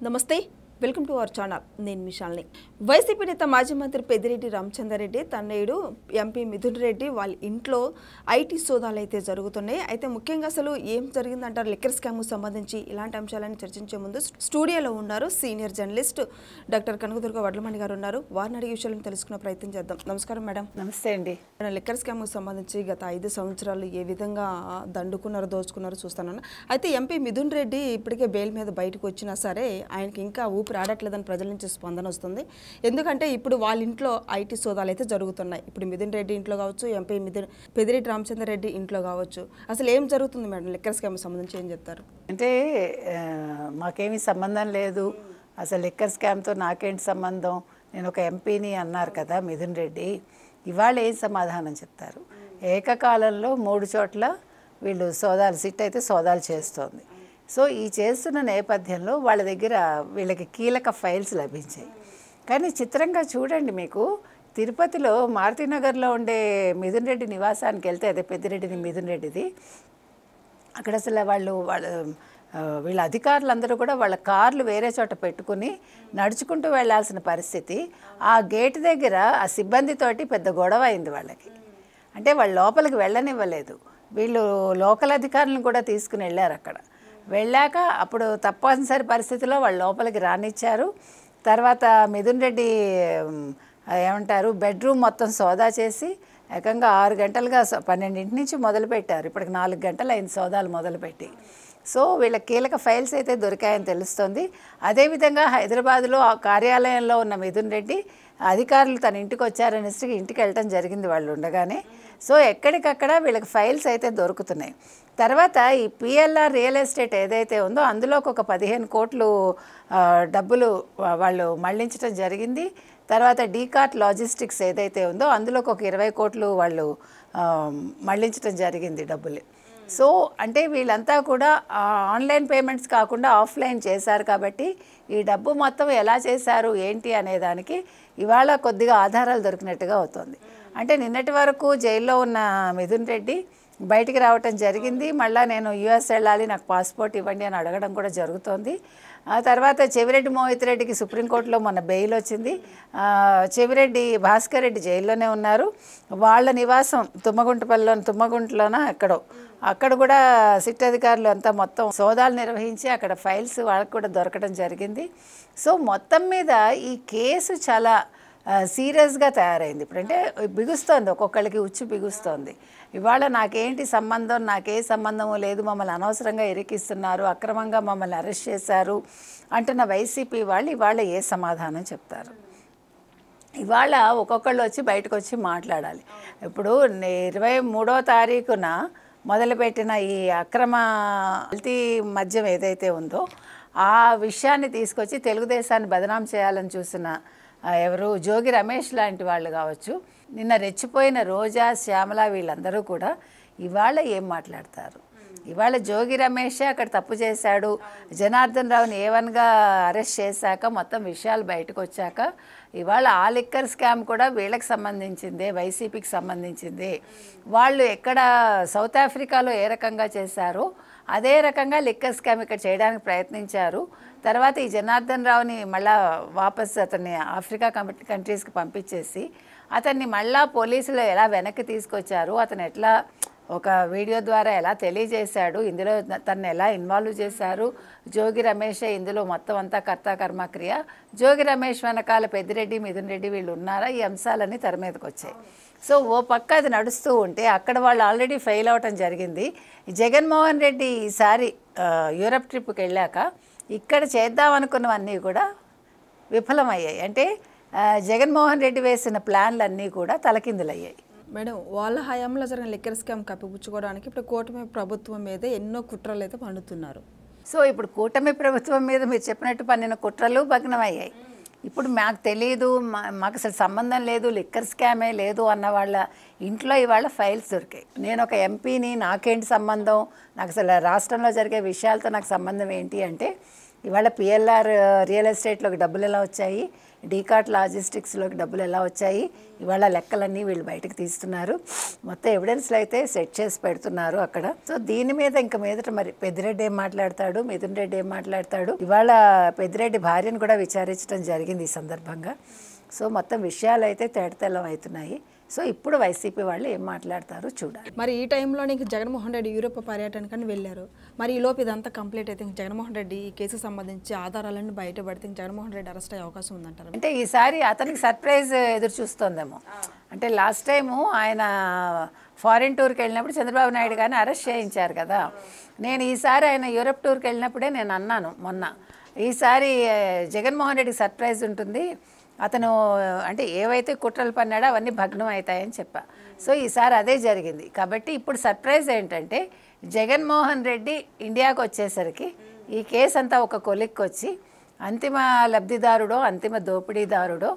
నమస్తే welcome to our channel నేను మిషాల్ని YCP నేత మాజీ మంత్రి పెద్దిరెడ్డి రామచంద్రారెడ్డి తనయుడు ఎంపీ మిథున్ రెడ్డి వాళ్ళ ఇంట్లో ఐటీ సోదాలు అయితే జరుగుతున్నాయి. అయితే ముఖ్యంగా అసలు ఏం జరిగిందంటారు లిక్కర్ స్కామ్ సంబంధించి ఇలాంటి అంశాలను చర్చించే ముందు స్టూడియోలో ఉన్నారు senior journalist doctor Kanakadurga Vadlamani గారు ఉన్నారు. వారిని అడిగే విషయాలను తెలుసుకునే ప్రయత్నం చేద్దాం. నమస్కారం మేడం. నమస్తే అండి. లిక్కర్ స్కామ్ సంబంధించి గత 5 సంవత్సరాలు ఏ విధంగా దండుకున్నారో దోచుకున్నారో చూస్తానన్న. అయితే ఎంపీ మిథున్ రెడ్డి ఇప్పటికే బెయిల్ మీద బయటకు వచ్చినా సరే ఆయనకి ఇంకా ఊపిరి ఆడట్లేదని ప్రజల నుంచి స్పందన వస్తుంది. ఎందుకంటే ఇప్పుడు వాళ్ళ ఇంట్లో ఐటీ సోదాలు అయితే జరుగుతున్నాయి. ఇప్పుడు మిథున్ రెడ్డి ఇంట్లో కావచ్చు, ఎంపీ పెద్దిరెడ్డి రామచంద్రారెడ్డి ఇంట్లో కావచ్చు. అసలు ఏం జరుగుతుంది మేడం లిక్కర్ స్కామ్ సంబంధించి ఏం చెప్తారు? అంటే మాకేమీ సంబంధం లేదు, అసలు లిక్కర్ స్కామ్తో నాకేంటి సంబంధం, నేను ఒక ఎంపీని అన్నారు కదా మిథున్ రెడ్డి. ఇవాళ ఏం సమాధానం చెప్తారు? ఏకకాలంలో 3 చోట్ల వీళ్ళు సిట్ అయితే సోదాలు చేస్తోంది. సో ఈ చేస్తున్న నేపథ్యంలో వాళ్ళ దగ్గర వీళ్ళకి కీలక ఫైల్స్ లభించాయి. కానీ చిత్రంగా చూడండి, మీకు తిరుపతిలో మారుతినగర్లో ఉండే మిథున్ రెడ్డి నివాసానికి వెళ్తే, అదే పెద్దిరెడ్డిని మిథున్ రెడ్డిది, అక్కడ అసలు వీళ్ళ అధికారులందరూ కూడా వాళ్ళ కార్లు వేరే చోట పెట్టుకుని నడుచుకుంటూ వెళ్లాల్సిన పరిస్థితి. ఆ గేటు దగ్గర ఆ సిబ్బందితోటి పెద్ద గొడవ అయింది వాళ్ళకి. అంటే వాళ్ళు లోపలికి వెళ్ళనివ్వలేదు. వీళ్ళు లోకల్ అధికారులను కూడా తీసుకుని వెళ్ళారు. అక్కడ వెళ్ళాక అప్పుడు తప్పనిసరి పరిస్థితిలో వాళ్ళు లోపలికి రానిచ్చారు. తర్వాత మిథున్ రెడ్డి ఏమంటారు బెడ్రూమ్ మొత్తం సోదా చేసి ఏకంగా 6 గంటలుగా 12 నుంచి మొదలుపెట్టారు. ఇప్పటికి 4 గంటలు అయింది సోదాలు మొదలుపెట్టి. సో వీళ్ళ కీలక ఫైల్స్ అయితే దొరికాయని తెలుస్తుంది. అదేవిధంగా హైదరాబాద్లో ఆ కార్యాలయంలో ఉన్న మిథున్ రెడ్డి అధికారులు తన ఇంటికి వచ్చారనేసి ఇంటికి వెళ్ళటం జరిగింది వాళ్ళు ఉండగానే. సో ఎక్కడికక్కడ వీళ్ళకి ఫైల్స్ అయితే దొరుకుతున్నాయి. తర్వాత ఈ పిఎల్ఆర్ రియల్ ఎస్టేట్ ఏదైతే ఉందో అందులోకి ఒక 15 కోట్లు డబ్బులు వాళ్ళు మళ్లించడం జరిగింది. తర్వాత డీకార్ట్ లాజిస్టిక్స్ ఏదైతే ఉందో అందులోకి ఒక 20 కోట్లు వాళ్ళు మళ్లించడం జరిగింది డబ్బులు. సో అంటే వీళ్ళంతా కూడా ఆన్లైన్ పేమెంట్స్ కాకుండా ఆఫ్లైన్ చేశారు. కాబట్టి ఈ డబ్బు మొత్తం ఎలా చేశారు ఏంటి అనేదానికి ఇవాళ కొద్దిగా ఆధారాలు దొరికినట్టుగా అవుతుంది. అంటే నిన్నటి వరకు జైల్లో ఉన్న మిథున్ రెడ్డి బయటికి రావటం జరిగింది. మళ్ళీ నేను యుఎస్ వెళ్ళాలి, నాకు పాస్పోర్ట్ ఇవ్వండి అని అడగడం కూడా జరుగుతోంది. ఆ తర్వాత చెవిరెడ్డి మోహిత్ రెడ్డికి సుప్రీంకోర్టులో మొన్న బెయిల్ వచ్చింది. చెవిరెడ్డి భాస్కర్ రెడ్డి జైల్లోనే ఉన్నారు. వాళ్ళ నివాసం తుమ్మగుంటలోన అక్కడ కూడా సిట్ అధికారులు అంతా మొత్తం సోదాలు నిర్వహించి అక్కడ ఫైల్స్ వాళ్ళకు కూడా దొరకడం జరిగింది. సో మొత్తం మీద ఈ కేసు చాలా సీరియస్గా తయారైంది. ఇప్పుడంటే బిగుస్తోంది, ఒక్కొక్కరికి ఉచ్చు బిగుస్తోంది. ఇవాళ నాకేంటి సంబంధం, నాకే సంబంధము లేదు, మమ్మల్ని అనవసరంగా ఇరికిస్తున్నారు, అక్రమంగా మమ్మల్ని అరెస్ట్ చేశారు అంటున్న వైసీపీ వాళ్ళు ఇవాళ ఏ సమాధానం చెప్తారు? ఇవాళ ఒక్కొక్కళ్ళు వచ్చి బయటకు వచ్చి మాట్లాడాలి. ఇప్పుడు 23వ తారీఖున మొదలుపెట్టిన ఈ అక్రమ కల్తీ మద్యం ఏదైతే ఉందో ఆ విషయాన్ని తీసుకొచ్చి తెలుగుదేశాన్ని బదనాం చేయాలని చూసిన ఎవరు జోగి రమేష్ లాంటి వాళ్ళు కావచ్చు, నిన్న రెచ్చిపోయిన రోజా, శ్యామల వీళ్ళందరూ కూడా ఇవాళ ఏం మాట్లాడతారు? ఇవాళ జోగి రమేషే అక్కడ తప్పు చేశాడు, జనార్దన్ రావుని A1గా అరెస్ట్ చేశాక మొత్తం విషయాలు బయటకు వచ్చాక ఇవాళ ఆ లిక్కర్ స్కామ్ కూడా వీళ్ళకి సంబంధించిందే, వైసీపీకి సంబంధించింది. వాళ్ళు ఎక్కడ సౌత్ ఆఫ్రికాలో ఏ రకంగా చేశారో అదే రకంగా లిక్కర్ స్కామ్ ఇక్కడ చేయడానికి ప్రయత్నించారు. తర్వాత ఈ జనార్దన్ రావుని మళ్ళా వాపస్ అతన్ని ఆఫ్రికా కంట్రీస్కి పంపించేసి అతన్ని మళ్ళా పోలీసులు ఎలా వెనక్కి తీసుకొచ్చారు, అతను ఎట్లా ఒక వీడియో ద్వారా ఎలా తెలియజేశాడు, ఇందులో తను ఎలా ఇన్వాల్వ్ చేశారు, జోగి రమేషే ఇందులో మొత్తం అంతా కర్త కర్మక్రియ, జోగి రమేష్ వెనకాల పెద్దిరెడ్డి మిథున్ రెడ్డి వీళ్ళు ఉన్నారా, ఈ అంశాలన్నీ తెర మీదకి వచ్చాయి. సో ఓ పక్క అది నడుస్తూ ఉంటే అక్కడ వాళ్ళు ఆల్రెడీ ఫెయిల్ అవ్వటం జరిగింది. జగన్మోహన్ రెడ్డి ఈసారి యూరప్ ట్రిప్కి వెళ్ళాక ఇక్కడ చేద్దామనుకున్నవన్నీ కూడా విఫలమయ్యాయి. అంటే జగన్మోహన్ రెడ్డి వేసిన ప్లాన్లన్నీ కూడా తలకిందులయ్యాయి. మేడం, వాళ్ళ హయాంలో జరిగిన లిక్కర్ స్కామ్ కప్పిపుచ్చుకోవడానికి ఇప్పుడు కూటమి ప్రభుత్వం మీద ఎన్నో కుట్రలు అయితే పండుతున్నారు. సో ఇప్పుడు కూటమి ప్రభుత్వం మీద మీరు చెప్పినట్టు పన్నిన కుట్రలు భగ్నమయ్యాయి. ఇప్పుడు మాకు తెలియదు, మాకు అసలు సంబంధం లేదు, లిక్కర్ స్కామే లేదు అన్న వాళ్ళ ఇంట్లో ఇవాళ ఫైల్స్ దొరికాయి. నేను ఒక ఎంపీని, నాకేంటి సంబంధం, నాకు అసలు రాష్ట్రంలో జరిగే విషయాలతో నాకు సంబంధం ఏంటి అంటే ఇవాళ పిఎల్ఆర్ రియల్ ఎస్టేట్లోకి డబ్బులు ఎలా వచ్చాయి, డీకాట్ లాజిస్టిక్స్లోకి డబ్బులు ఎలా వచ్చాయి, ఇవాళ లెక్కలన్నీ వీళ్ళు బయటకు తీస్తున్నారు. మొత్తం ఎవిడెన్స్లు అయితే సెట్ చేసి పెడుతున్నారు అక్కడ. సో దీని మీద ఇంక మీదట మరి పెద్దిరెడ్డి ఏం మాట్లాడతాడు, మిథున్ రెడ్డి ఏం మాట్లాడతాడు. ఇవాళ పెద్దిరెడ్డి భార్యను కూడా విచారించడం జరిగింది ఈ సందర్భంగా. సో మొత్తం విషయాలు అయితే తేటతెల్లం అవుతున్నాయి. సో ఇప్పుడు వైసీపీ వాళ్ళు ఏం మాట్లాడతారో చూడాలి. మరి ఈ టైంలోనే ఇంక జగన్మోహన్ రెడ్డి యూరోప్ పర్యటనకని వెళ్ళారు. మరి ఈ లోపు ఇదంతా కంప్లీట్ అయితే ఇంక జగన్మోహన్ రెడ్డి ఈ కేసుకు సంబంధించి ఆధారాలన్నీ బయటపడితే ఇంక జగన్మోహన్ రెడ్డి అరెస్ట్ అయ్యే అవకాశం ఉందంటారు. అంటే ఈసారి అతనికి సర్ప్రైజ్ ఎదురు చూస్తోందేమో. అంటే లాస్ట్ టైము ఆయన ఫారిన్ టూర్కి వెళ్ళినప్పుడు చంద్రబాబు నాయుడు గారిని అరెస్ట్ చేయించారు కదా. నేను ఈసారి ఆయన యూరోప్ టూర్కి వెళ్ళినప్పుడే నేను అన్నాను మొన్న, ఈసారి జగన్మోహన్ రెడ్డికి సర్ప్రైజ్ ఉంటుంది. అతను అంటే ఏవైతే కుట్రలు పన్నాడో అవన్నీ భగ్నం అవుతాయని చెప్పా. సో ఈసారి అదే జరిగింది. కాబట్టి ఇప్పుడు సర్ప్రైజ్ ఏంటంటే జగన్మోహన్ రెడ్డి ఇండియాకు వచ్చేసరికి ఈ కేసు అంతా ఒక కొలిక్కి వచ్చి అంతిమ లబ్ధిదారుడో అంతిమ దోపిడీదారుడో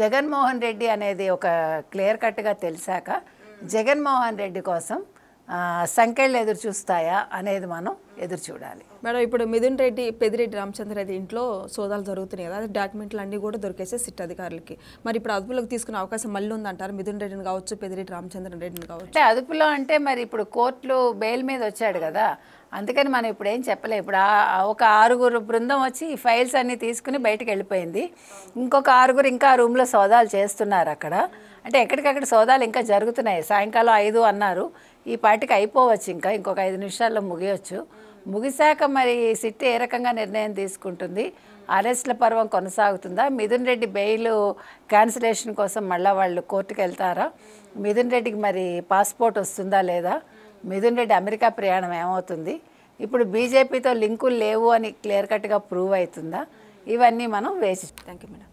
జగన్మోహన్ రెడ్డి అనేది ఒక క్లియర్ కట్గా తెలిసాక జగన్మోహన్ రెడ్డి కోసం సంఖ్యలు ఎదురు చూస్తాయా అనేది మనం ఎదురు చూడాలి. మేడం ఇప్పుడు మిథున్ రెడ్డి పెద్దిరెడ్డి రామచంద్రరెడ్డి ఇంట్లో సోదాలు జరుగుతున్నాయి కదా, డాక్యుమెంట్లు అన్నీ కూడా దొరికేసే సిట్ అధికారులకి. మరి ఇప్పుడు అదుపులోకి తీసుకునే అవకాశం మళ్ళీ ఉందంటారు మిథున్ రెడ్డిని కావచ్చు, పెద్దిరెడ్డి రామచంద్రరెడ్డిని కావచ్చు. అంటే అదుపులో అంటే మరి ఇప్పుడు కోర్టులు బెయిల్ మీద వచ్చాడు కదా, అందుకని మనం ఇప్పుడు ఏం చెప్పలేం. ఇప్పుడు ఒక 6 బృందం వచ్చి ఈ ఫైల్స్ అన్నీ తీసుకుని బయటకు వెళ్ళిపోయింది. ఇంకొక 6 ఇంకా రూమ్లో సోదాలు చేస్తున్నారు అక్కడ. అంటే ఎక్కడికక్కడ సోదాలు ఇంకా జరుగుతున్నాయి. సాయంకాలం 5 అన్నారు, ఈ పాటికి అయిపోవచ్చు, ఇంకొక 5 నిమిషాల్లో ముగియొచ్చు. ముగిశాక మరి సిట్ ఏ రకంగా నిర్ణయం తీసుకుంటుంది, అరెస్ట్ల పర్వం కొనసాగుతుందా, మిథున్ రెడ్డి బెయిల్ క్యాన్సిలేషన్ కోసం మళ్ళీ వాళ్ళు కోర్టుకు వెళ్తారా, మిథున్ రెడ్డికి మరి పాస్పోర్ట్ వస్తుందా లేదా, మిథున్ రెడ్డి అమెరికా ప్రయాణం ఏమవుతుంది, ఇప్పుడు బీజేపీతో లింకులు లేవు అని క్లియర్ కట్గా ప్రూవ్ అవుతుందా, ఇవన్నీ మనం వేసి. Thank you madam.